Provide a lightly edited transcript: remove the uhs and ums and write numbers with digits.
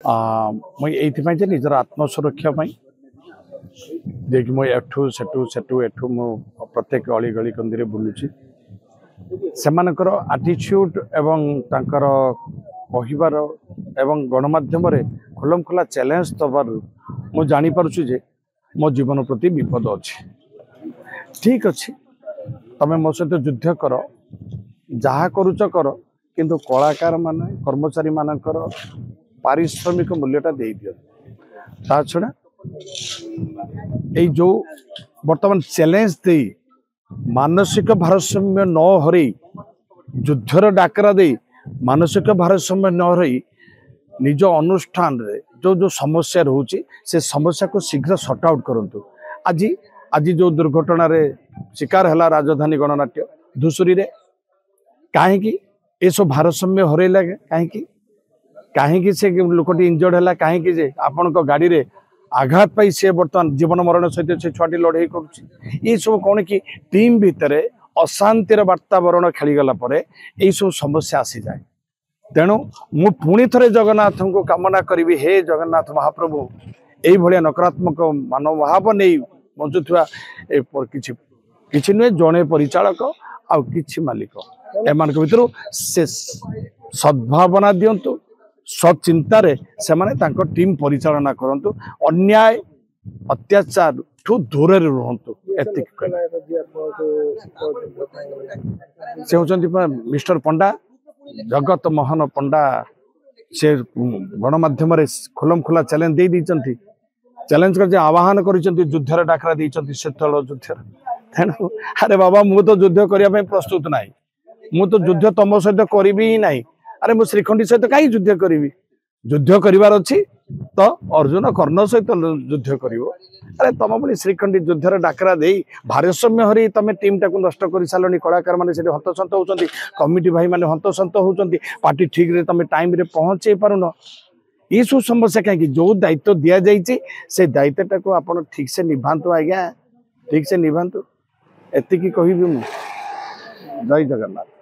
मुझे जे निजर आत्मसुरक्षा जे कि मुझे एठू सेठू सेठू एठू मु प्रत्येक अली गली कंदी बुलूची सेमानकर आटिट्यूड एवं तांकर कहिबार एवं गणमाध्यम रे खुलम खुला चैलेंज दबार मु जानी पारुछु जे मो जीवन प्रति विपद अच्छी ठीक अच्छे तमें मो सहित युद्ध कर जहा करुच कर किंतु कलाकार माने कर्मचारी मानकर पारिश्रमिक मूल्यटा दे दियो ता छड़ा जो वर्तमान चैलेंज दे मानसिक भारसाम्य न हरई युद्धर डाकरा दे मानसिक भारसाम्य न हरई निज अनुष्ठान रे जो जो समस्या रोचे से समस्या को शीघ्र सॉर्ट आउट करंतु। आज आज जो दुर्घटना रे शिकार है राजधानी गणनाट्य धुसुरी रे कहीं ये सब भारसाम्य हरई लगे कहीं से लोकटी इंजर्ड है कहीं जे आपण गाड़ी रे आघात पाई से बर्तमान जीवन मरण सहित से छुआटी लड़ाई कर सब कौन कि टीम भितर अशांतिर वातावरण खेलीगला यही सब समस्या आसी जाए। तेणु मु पुणी थे जगन्नाथ को कामना करी हे जगन्नाथ महाप्रभु यही भाया नकारात्मक मनोभाव नहीं बंचुवा कि नुहे जड़े परिचालक आ कि मालिक एम भर से सद्भावना दिंतु सचिंतार से माने टीम परिचालना करंतु अन्याय अत्याचार ठू दूर रुहतु से होचंती मिस्टर पंडा जगत मोहन पंडा से गणमाध्यम खुलम खुला चैलेंज दे दी चैलेंज कर आह्वान कर युद्धर डाकरा देती शीतल युद्धर तेणु अरे बाबा मु तो युद्ध करने प्रस्तुत ना मु तो युद्ध तुम सहित करी ही ना अरे मु श्रीखंडी सहित कहीं युद्ध करी युद्ध करार अच्छी तो अर्जुन कर्ण सहित युद्ध कर अरे तुम पुणी श्रीखंडी युद्धर डाकरा दे भारसाम्य हरी तुम टीम टाक नष्ट कर सारे कलाकार मैंने हंतसंत होती कमिटी भाई मैंने हंतसंत होती पार्टी ठीक रे तुम टाइम रे पहुंचे पारुन ये सब समस्या कहीं जो दायित्व दि जाइए से दायित्वटा को आप ठीक से निभातु आज्ञा ठीक से निभातु एति कहबी मु जय जगन्नाथ।